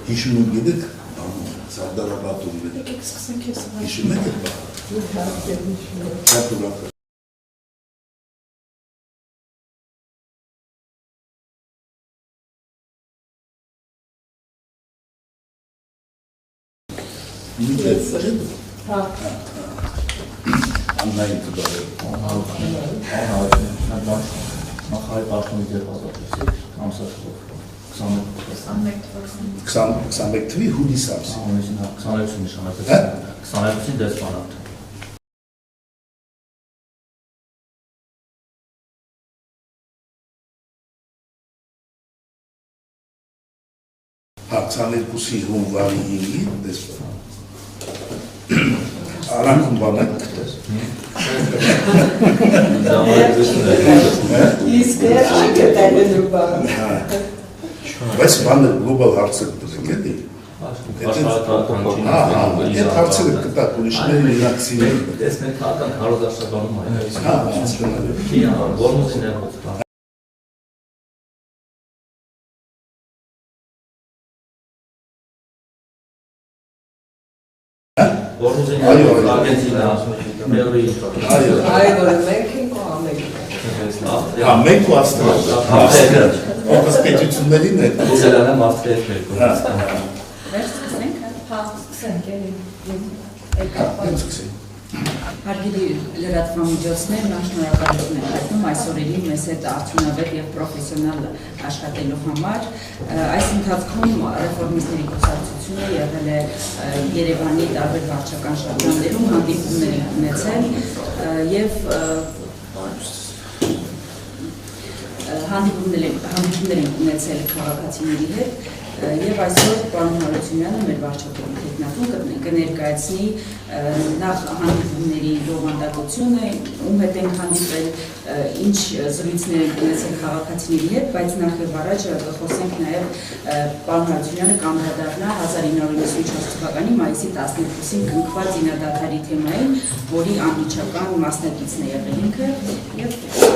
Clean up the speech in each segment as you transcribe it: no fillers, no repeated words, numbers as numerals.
Հիշում եք գիտեք, Սարդարապատում եք, հիշում եք եք բաղ, Աննային կդարել նախարի պարտունի դեպատատեսիկ, ամսաշվով 21 թվի հուլիս ամսի 22-ին նշանակեցին 22-ին դեսպանատ Հա 22-ի հունվարի 5-ի դեսպանատ Արանքում բան եք կտես Իսկ անգետայնելու բան Բայց բանը գլոբալ հարցեր կտեք էդի Այդ հարցերը կտակ ուրիշների ինակցիներ Ես մենք հական հարոդարշականում այն Այո, Արգենտինա, Պերու Այո, որ մենք ենք ու Ամերիկա Հա, մենք ու Ավստրալիա Ողս պետություններին է Ռուսելանեմ Ավստրիայից մերկու Վերջ սկսենք, հա, սկսենք, Հարգելի լրատվամիջոցներ, նա շնորհակալություն ենք հայտնում այս օրերին մեզ հետ արդյունավետ և պրոֆեսիոնալ աշխատելու համար։ Այս ընթացքում ռեֆորմիստների կուսակցությունը եղել է Երևանի տարբեր վարչական շրջաններում հանդիպումներ ունեցել և հանդիպումներ են ունեցել քաղաքացիների հետ Եվ այսօր պարոն Հարությունյանը մեր վարչապետի հետնատուն կներկայացնի նախ հանդիպումների բովանդակությունը, ում հետ ենք հանդիպել, ինչ զրույցներ ենք ունեցել քաղաքացիների հետ, բայց նախ եւ առաջ կխոսենք նաեւ պարոն Հարությունյանը կանդրադառնա 1994 թվականի մայիսի 12-ին կնքված զինադադարի թեմային, որի անմիջական մասնակիցն է եղել ինքը եւ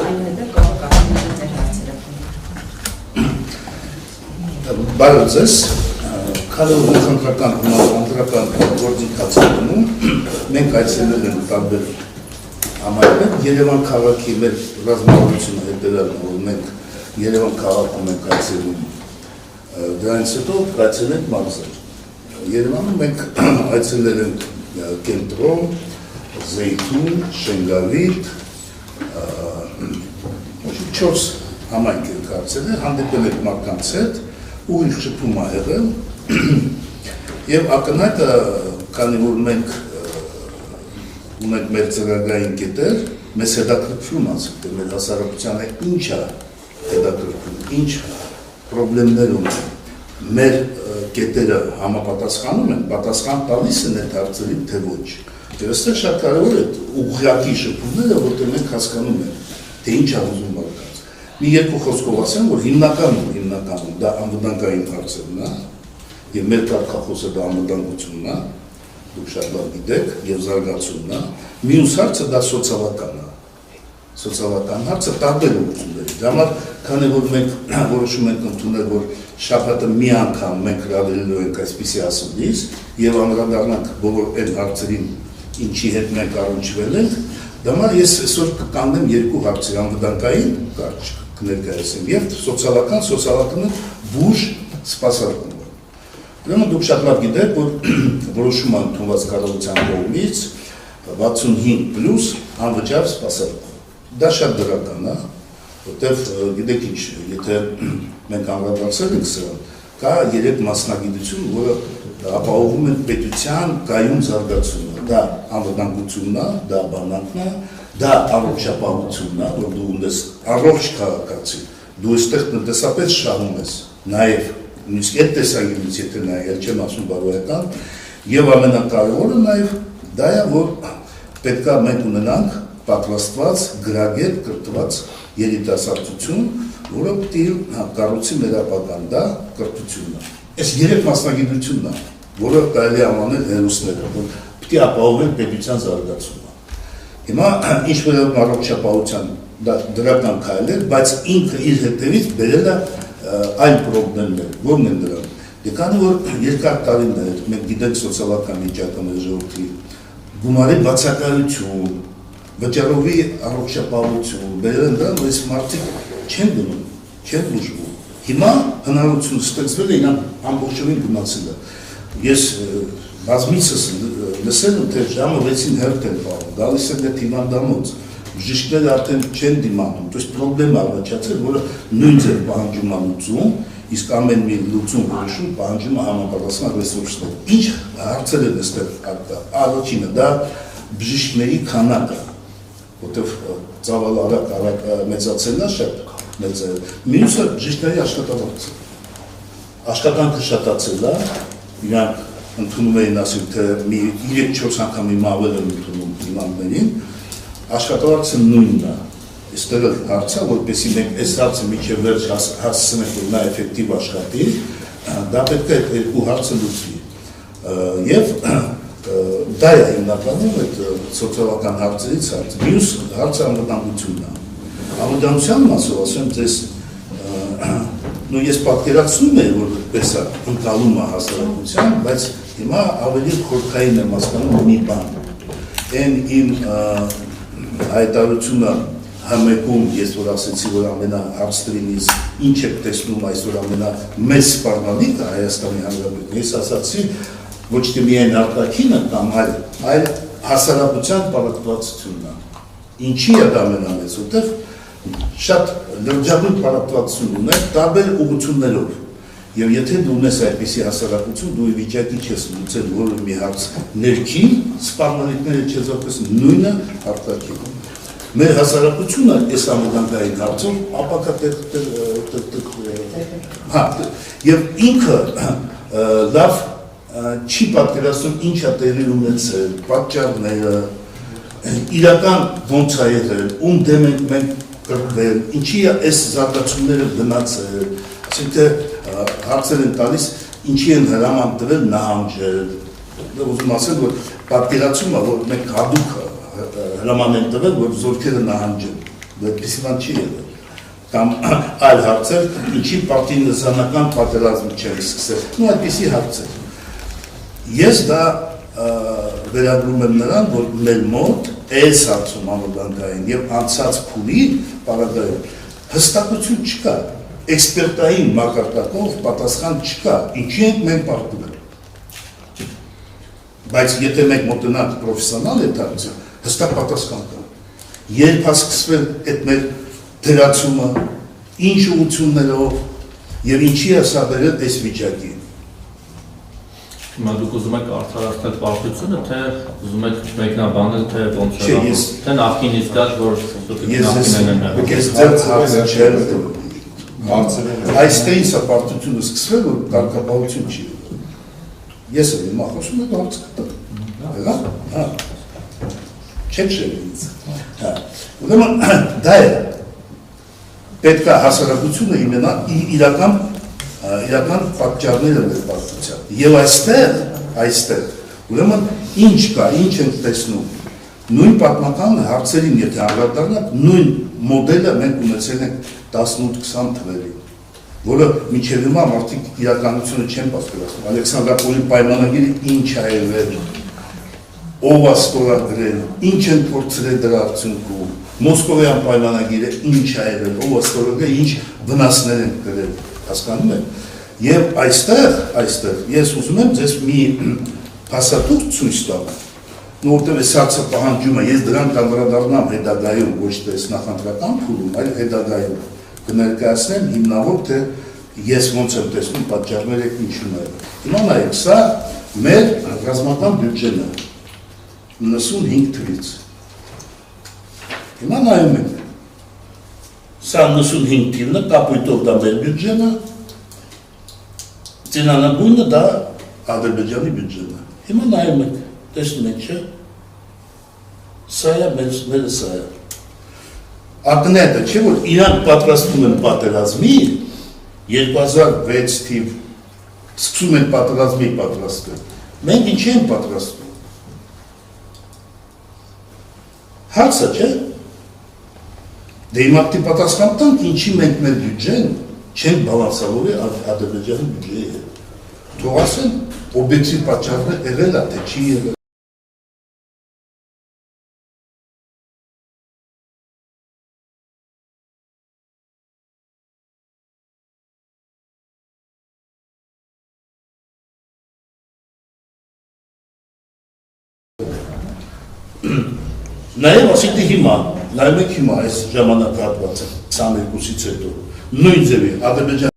այնուհետեւ կարող կասենք ձեր հարցերը։ Բարև ձեզ, քարոզի խնդրական հանրական գործընթացում մենք այցելել ենք տարբեր համայնքներ, Երևան քաղաքի մեր ռազմավարությունը հետևել, որ մենք Երևան քաղաքում ենք այցելում, դրանից հետո այցելել ենք մարզեր։ Երևանում մենք այցելել ենք Կենտրոն, Զեյթուն, Շենգավիթ, 4 համայնք ենք այցելել, հանդիպել ենք մարդկանց հետ, ուղիղ շփում ա եղել եւ ակնհայտ քանի որ մենք ունենք մեր ծրագրային կետեր, մեզ հետաքրքրում ասենք թե մեր հասարակությանը ինչ է հետաքրքրում, ինչ խնդիրներ ունենք, մեր կետերը համապատասխանում են, պատասխան տալիս են այդ հարցերին, թե ոչ։ Եվ այստեղ շատ կարևոր է ուղղակի շփումները, որտեղ մենք հասկանում ենք, թե ինչ է ուզում մարդկանց։ Մի երկու խոսքով ասեմ, որ հիմնականում դա անվտանգային հարցերն է, եւ մեր կարգախոսը դա անվտանգությունն է, դուք շատ լավ գիտեք, եւ զարգացումն է։ Մյուս հարցը դա սոցիալական է։ Սոցիալական հարցը տարբեր ուղղությունների։ Դա համար, քանի որ մենք որոշում ենք ընդունել, որ շաբաթը մի անգամ մենք հրավիրելու ենք այսպիսի ասուլիս եւ անդրադառնանք բոլոր այն հարցերին, ինչի հետ մենք առնչվել ենք, դա համար ես այսօր կկանգնեմ երկու հարցի, անվտանգային կարճ կներկայացնեմ եւ սոցիալականը բուժ սպասարկում։ Ուրեմն դուք շատ լավ գիտեք, որ որոշում ընդունված կառավարության կողմից 65+ անվճար սպասարկում։ Դա շատ դրական է, որտեղ գիտեք ինչ, եթե մենք անդրադարձել ենք սրան, կա 3 մասնագիտություն, որը ապահովում են պետության կայուն զարգացումը։ Դա անվտանգությունն է, դա բանակն է, դա առողջապահությունն է, որ դու ունես առողջ քաղաքացի, դու այստեղ տնտեսապես շահում ես, նաև նույնիսկ այդ տեսանկյունից եթե նայել չեմ ասում բարոյական, եւ ամենակարևորը նաև դա է, որ պետք է մենք ունենանք պատրաստված, գրագետ, կրթված երիտասարդություն, որը պետք է կառուցի մեր ապագան, դա կրթությունն է։ Այս 3 մասնագիտությունն է, որը կարելի է անվանել հերոսները, որ պետք է ապահովեն պետության զարգացումը։ Հիմա ինչ վերաբերում առողջապահության դրական քայլ է, բայց ինքը իր հետևից բերել է այլ պրոբլեմներ, որն են դրանք։ Քանի որ երկար տարիներ մենք գիտենք սոցիալական վիճակը մեր ժողովրդի, գումարի բացակայություն, վճարովի առողջապահություն, բերել են դրան, որ այս մարդիկ չեն գնում, չեն բուժվում։ Հիմա հնարավորություն ստեղծվել է իրան ամբողջովին գնացել է։ Ես բազմիցս լսել եմ, թե ժամը 6-ին հերթ են պահում, գալիս են այդ հիվանդանոց, բժիշկները արդեն չեն դիմանում, то есть պրոբլեմ առաջացել, որը նույն ձև պահանջում է լուծում, իսկ ամեն մի լուծում որոշում պահանջում է համապատասխան ռեսուրսներ։ Ինչ հարցեր են այստեղ արկա։ Առաջինը դա բժիշկների քանակը, որտեղ ծավալը արագ մեծացել է շատ մեծ է։ Մյուսը բժիշկների աշխատավարձը։ Աշխատանքը շատացել է, իրանք ընդունում էին ասել, թե 3-4 անգամ ավել են ընդունում հիվանդներին, աշխատավարձը նույնն է։ Այստեղ հարցը, որպեսզի մենք այս հարցը մինչև վերջ հասցնենք, որ նա էֆեկտիվ աշխատի, դա պետք է այդ երկու հարցը լուծվի։ Եվ դա է հիմնականում այդ սոցիալական հարցերից հարցը։ Մյուս հարցը անվտանգությունն է։ Անվտանգության մասով ասեմ ձեզ, ես պատկերացնում եմ, որ պես է ընկալում է հասարակության, բայց հիմա ավելի խորքային եմ հասկանում մի բան։ Այն իմ հայտարարությունը համեկում, ես որ ասեցի, որ ամենահարցրինից ինչ եք տեսնում այսօր ամենամեծ սպառնալիքը Հայաստանի Հանրապետությունում, ես ասացի, ոչ թե միայն արտաքինը կամ այլ հասարակության պարակտվածությունն է։ Ինչի է դա ամենամեծ, որտեղ շատ լրջագույն պարակտվածություն ունենք տարբեր ուղղություններով։ Եվ եթե դու ունես այդպիսի հասարակություն, դու վիճակի չես լուծել որևէ մի հարց ներքին, սպառնալիքները չես որպես նույնը արտաքին։ Մեր հասարակությունը այս անվտանգային հարցով եւ ինքը լավ չի պատկերացնում ինչ է տեղի ունեցել, պատճառները, իրական ոնց է եղել, ում դեմ ենք մենք կրկվել, ինչի է այս զարգացումները գնացել, այսինքն հարցեր են տալիս, ինչի են հրաման տվել նահանջել, ուզում ասել, որ պատկերացումը, որ մենք հատուկ հրաման են տվել, որ զորքերը նահանջեն, այդպիսի բան չի եղել, կամ այլ հարցեր, ինչի պարտիզանական պատերազմը չեն սկսել, այդպիսի հարցեր։ Ես դա վերագրում եմ նրան, որ մեր մոտ այս հարցում անվտանգային եւ անցած փուլի պարագայում հստակություն չկա, էքսպերտային մակարդակով պատասխան չկա, ինչի ենք մենք պարտվել։ Բայց եթե մենք մոտնանք պրոֆեսիոնալ այդ հարցը, հստակ պատասխան կա։ Երբ է սկսվել այդ մեր դրացումը, ինչ ուղղություններով եւ ինչի է սա բերել այս վիճակին։ Հիմա դուք ուզում եք արդարացնել պարտությունը, թե ուզում եք մեկնաբանել, թե ոնց է, թե նախկինից գաք, որ ես ձեր հարցը չեմ այստեղից է պարտությունը սկսվել, որ կարգապահություն չի եղել։ Ես եմ հիմա խոսում եմ հարց կտա։ Հա։ Չեք շեղել ինձ։ Հա։ Ուրեմն դա է պետք է հասարակությունը հիմնա իրական պատճառները մեր պարտության։ Եվ այստեղ, ուրեմն ինչ կա, ինչ ենք տեսնում, նույն պատմական հարցերին, եթե անդրադառնանք, նույն մոդելը մենք ունեցել ենք 18-20 թվերին, որը մինչև հիմա մարդիկ իրականությունը չեն պատկերացնում։ Ալեքսանդրապոլի պայմանագիրը ինչ է եղել, ով է ստորագրել, ինչ են փորձել դրա արդյունքում, Մոսկովյան պայմանագիրը ինչ է եղել, ով է ստորագրել, ինչ վնասներ են կրել, հասկանում եք։ Եվ այստեղ ես ուզում եմ ձեզ մի փաստաթուղթ ցույց տալ, որտեղ այս հարցը պահանջում է, ես դրան կանդրադառնամ հետագայում, ոչ թե նախընտրական փուլում, այլ հետագայում կներկայացնեմ հիմնավոր, թե ես ոնց եմ տեսնում պատճառները ինչումները։ Հիմա նայեք, սա մեր ռազմական բյուջեն է 95 թվից։ Հիմա նայում ենք, սա 95 թիվն է, կապույտով դա մեր բյուջեն է, ծինանագույնը դա Ադրբեջանի բյուջեն է։ Հիմա նայում ենք, տեսնում եք, չէ՞։ Սա է, մերը սա է։ Ակնետը, չէ՞ որ իրանք պատրաստում են պատերազմի, 2006 թիվ սկսում են պատերազմի պատրաստել։ Մենք ինչ են պատրաստում։ Հարցը, չէ՞։ Դե հիմա պիտի պատասխան տանք, ինչի մենք մեր բյուջեն չենք բալանսավորի Ադրբեջանի բյուջեի հետ։ Թող ասեն, օբյեկտիվ պատճառը եղել է, թե չի եղել։ Նաև ասիք դե հիմա, նայում եք հիմա այս ժամանակահատվածը 22-ից հետո, նույն ձևի Ադրբեջան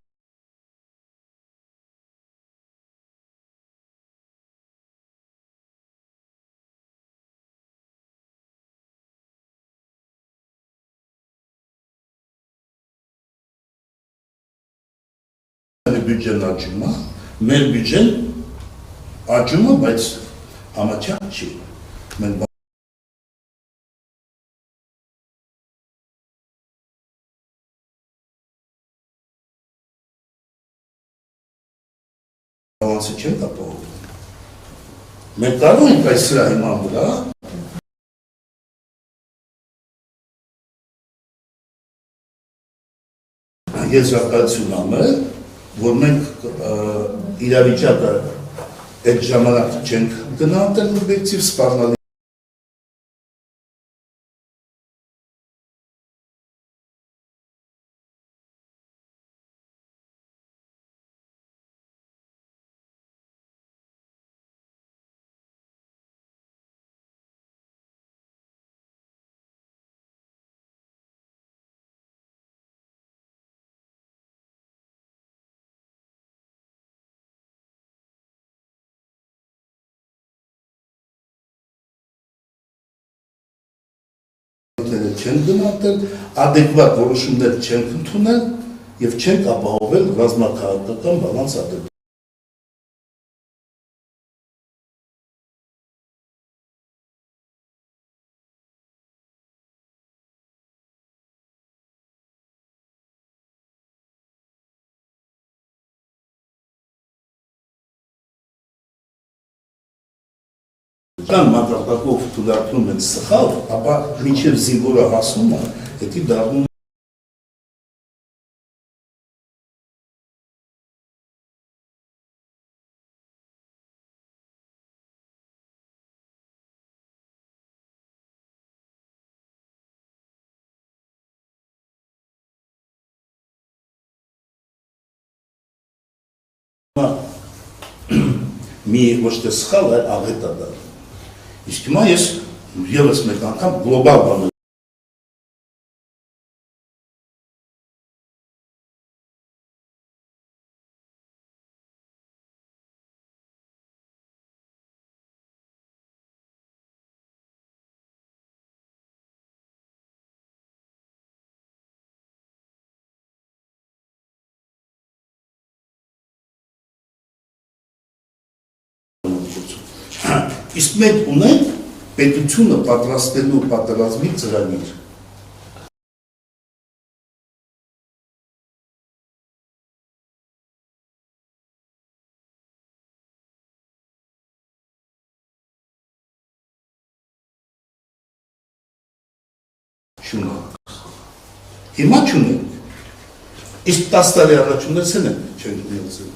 բյուջեն աճում է, մեր բյուջեն աճում է, բայց համաչափ չի։ Մենք բալանսը չենք ապահովում։ Մենք կարող ենք այս սրա հիման վրա եզրակացություն անել, որ մենք իրավիճակը այդ ժամանակ չենք գնահատել օբյեկտիվ սպառնալի չեն գնահատել, adekvat որոշումներ չենք ընդունել եւ չենք ապահովել ռազմաքաղաքական բալանս Ադրբեջանում։ Կան մակարդակով թույլատրում են սխալ, ապա մինչև զինվորը հասնում է, հետի դառնում մի ոչ թե սխալ, այլ աղետ է դառնում։ Իսկ հիմա ես ևս մեկ անգամ գլոբալ բանը Իսկ մենք ունենք պետությունը պատրաստելու պատերազմի ծրագիր։ Չունենք։ Հիմա չունենք։ Իսկ 10 տարի առաջ ունեցել են, չենք ունեցել։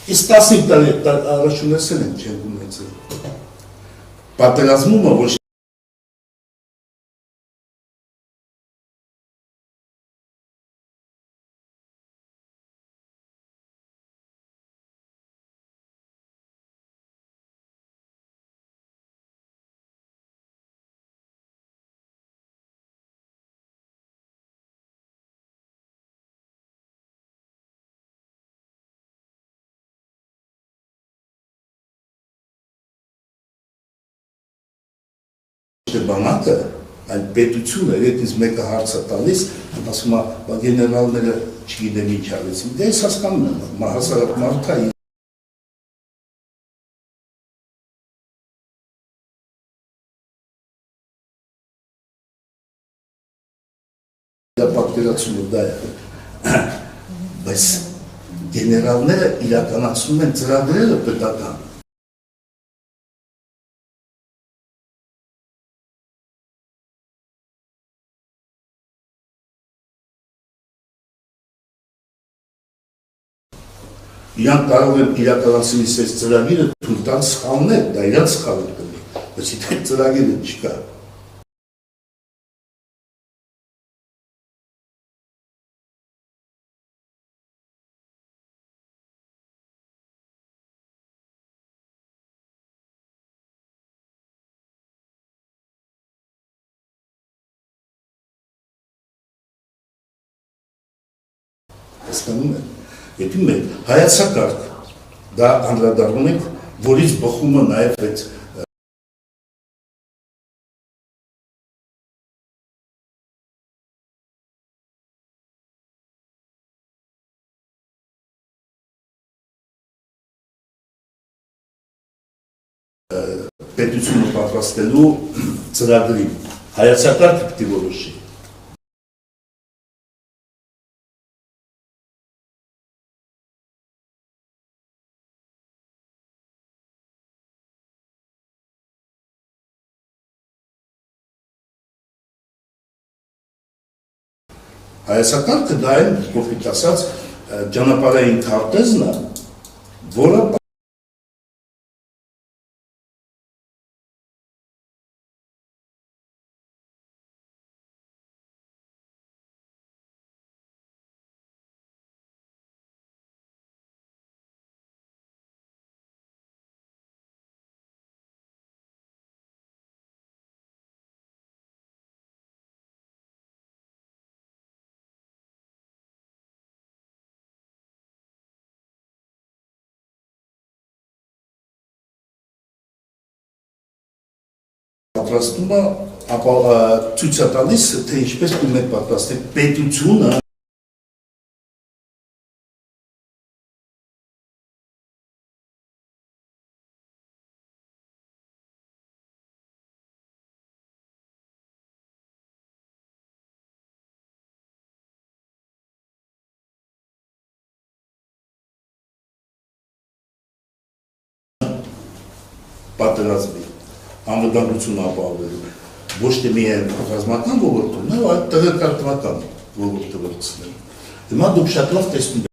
Իսկ 15 տարի առաջ ունեցել են, չենք ունեցել։ Պատերազմումը ոչ բանակը, այլ պետությունը, երբ ինձ մեկը հարց է տալիս, ասում է, գեներալները չգիտեմ ինչ արեցին, դե ես հասկանում եմ, հասարակ մարդ է, պատկերացումը դա է, բայց գեներալները իրականացնում են ծրագրերը պետական։ Իրանք կարող են իրականացնի այս ծրագիրը թույլ տալ սխալներ, դա իրանք սխալներ կլինի, բայց եթե ծրագիրը չկա։ Հասկանում եք։ Եթե մենք հայացակարգ դա անդրադառնում ենք, որից բխում է նաև այդ պետությունը պատրաստելու ծրագրի հայացակարգը պիտի որոշի։ Հայացակարգը դա այն, կոպիտ ասած, ճանապարհային քարտեզն է, որը պատրաստում է, ապա ցույց է տալիս, թե ինչպես պետք է պատրաստել պետությունը պատերազմի անվտանգություն ապահովելու ոչ թե միայն ռազմական ոլորտում, այլ տեղեկատվական ոլորտը վերցնել։ Հիմա դուք շատ լավ տեսնում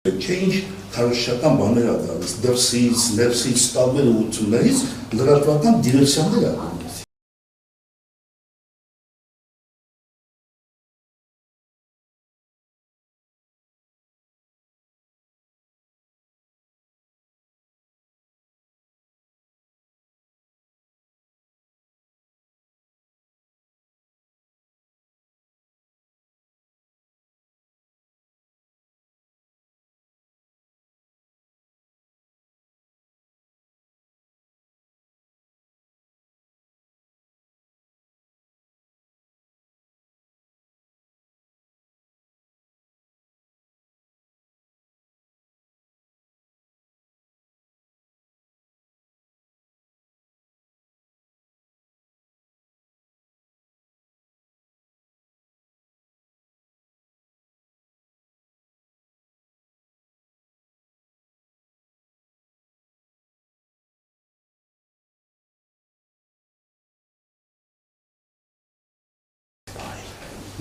Չէ ինչ քարոշչական բաներ ա գալիս, դրսից, ներսից, տարբեր ուղղություններից լրատվական դիվերսիաներ ա գալիս։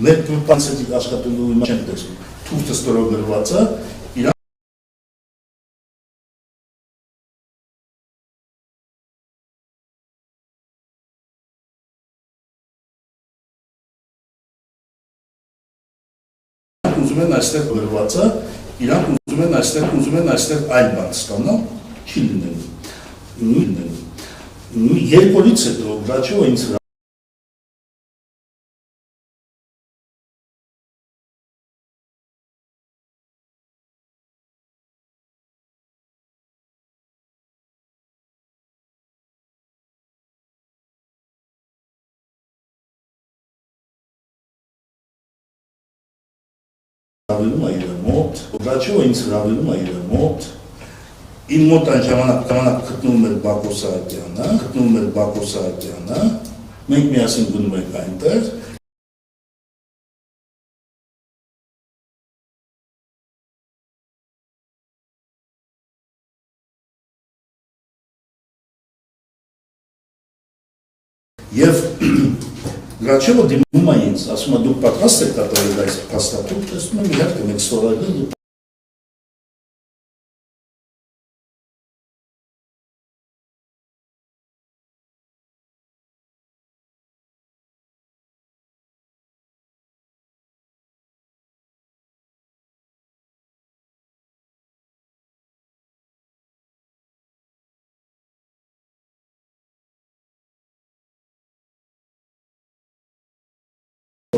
Մեր տանցետիկ աշխատելու իմ չեմ տեսնում, թուղթը ստորագրված է, իրան ուզում են այստեղ գրված է, իրանք ուզում են այստեղ այլ բան ստանալ, չի լինելու։ Երբ օրից հետո Գրաչովը ինձ հրավիրում է իր մոտ, Գրաչովը ինձ հրավիրում է իր մոտ, իմ մոտ այն ժամանակ գտնվում էր Բակո Սահակյանը, մենք միասին գնում ենք այնտեղ, և Գրաչովը դիմում է ինձ, ասում է դուք պատրաստ եք կատարել այս փաստաթուղթը, տեսնում եմ իհարկե մենք ստորագրել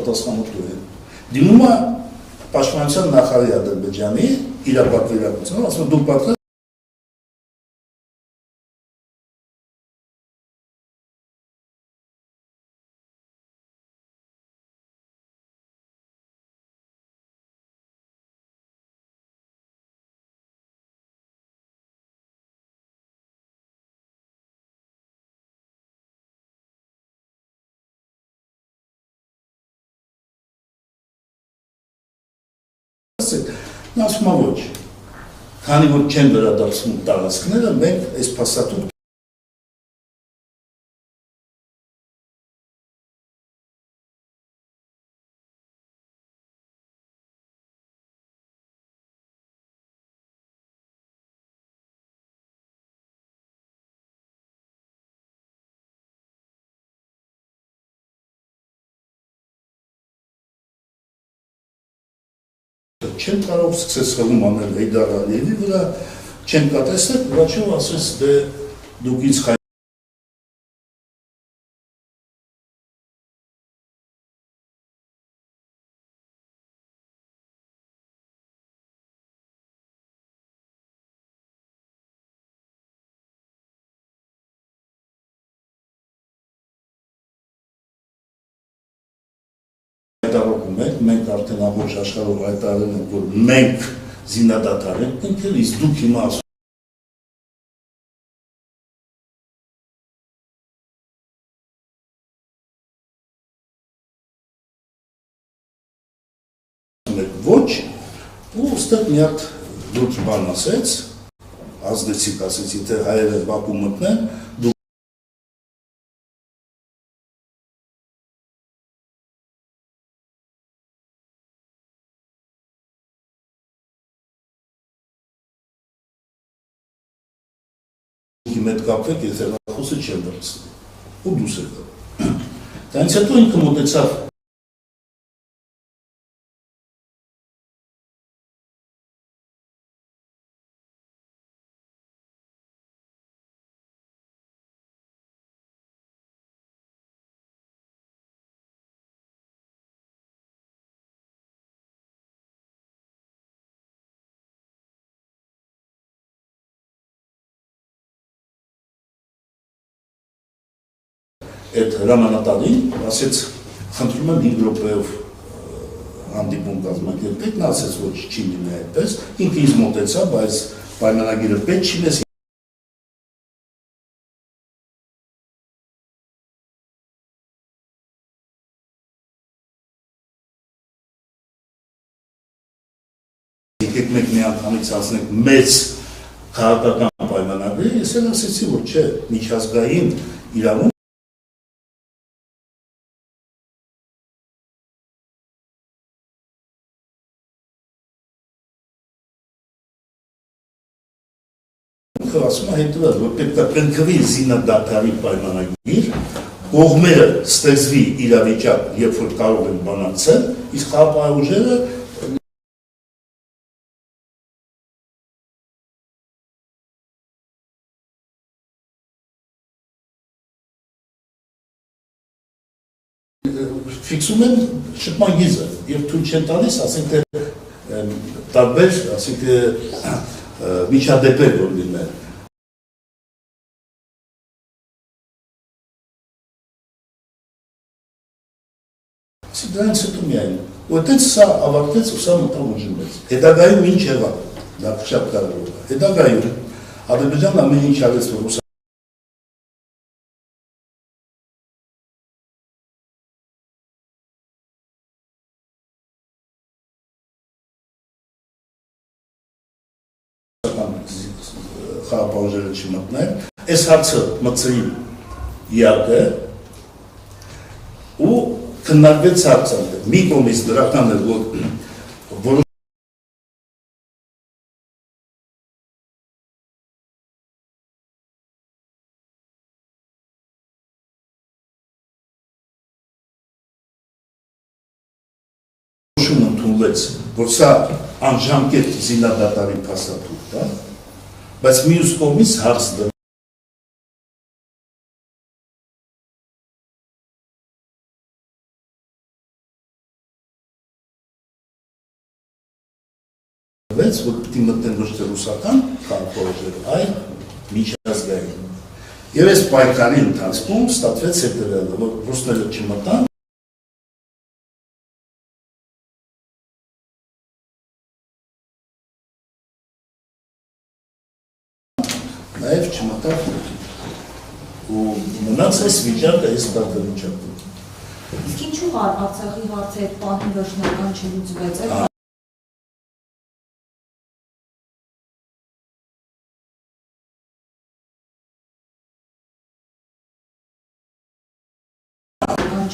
պատասխանատու են։ Դիմում է Պաշտպանության նախարարի Ադրբեջանի իրապատվիրակությանը, ասում է դուք պատրաստ Նա ասում է ոչ, քանի որ չեն վերադարձնում տարածքները, մենք այս փաստաթուղթը չեմ կարող սկսես խղում անել Հեյդար Ալիևի վրա, չեմ կատեսնել, Գրաչովը ասես դե դուք ինձ հայտարարում եք, մենք արդեն ամբողջ աշխարհով հայտարարել ենք, որ մենք զինադադար ենք կնքել, իսկ դուք հիմա ասում եք ոչ, ու ստեղ մի հատ լուրջ բան ասեց, ազդեցիկ ասեց, եթե հայերը Բաքու մտնեն, ինքի մետ կապեք, եթե հեռախոսը չեմ դրցնի, ու դուս է գա։ Դրանից հետո ինքը մոտեցավ այդ հրամանատարին, ասեց, խնդրում եմ 5 րոպեով հանդիպում կազմակերպեք, նա ասեց, որ չի լինի այդպես, ինքը ինձ մոտեցավ, բայց պայմանագիրը պետք չի մեզ եկեք մեկ մի անգամից ասնենք մեծ քաղաքական պայմանագրի, ես էլ ասեցի, որ չէ, միջազգային իրավունք ասում է հետևել, որ պետք է կնքվի զինադատարի պայմանագիր, կողմերը ստեղծվի իրավիճակ, երբ որ կարող են բանակցել, իսկ խաղաղ ուժերը ֆիքսում են շփման գիզը եւ թույլ չեն տալիս, ասենք թե տարբեր, ասենք միջադեպեր որ լինեն։ Դրանից հետո միայն, ու այդպես սա ավարտեց ու սա մտավ ուժի մեծ։ Հետագայում ինչ եղավ, դա շատ կարևոր է։ Հետագայում Ադրբեջանն ամեն ինչ արեց, որ խաղաղ ուժերը չմտնեն, այս հարցը մտցրին ԵԱՀԿ ու քննարկվեց հարցը, մի կողմից դրական էր, որ որոշում ընդունվեց, որ սա անժամկետ զինադատարի փաստաթուղթ է, բայց մյուս կողմից հարց դրվեց, որ պիտի մտնեն ոչ թե ռուսական խաղաղապահները, այլ միջազգային։ Եվ այս պայքարի ընթացքում ստացվեց հետևյալը, որ ռուսները չմտան, նաև չմտավ ու մնաց այս վիճակը, այս տակավիճակը։ Իսկ ինչու Արցախի հարցը այդ պահին վերջնական չլուծվեց։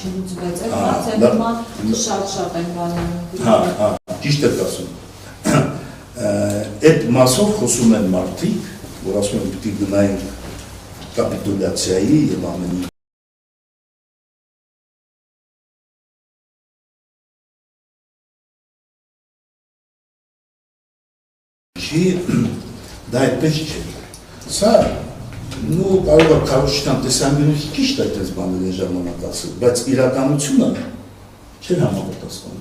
Չլուծվեց, այդ հարցը նման շատ են բանում։ Ճիշտ եք ասում։ Այդ մասով խոսում են մարդիկ, որ ասում են պիտի գնային կապիտուլյացիայի և ամենի դա այդպես չէ։ Սա կարող է քարոզչական տեսանկյունից ճիշտ այդպես բաներ են ժամանակ ասել, բայց իրականությունը չէր համապատասխանում։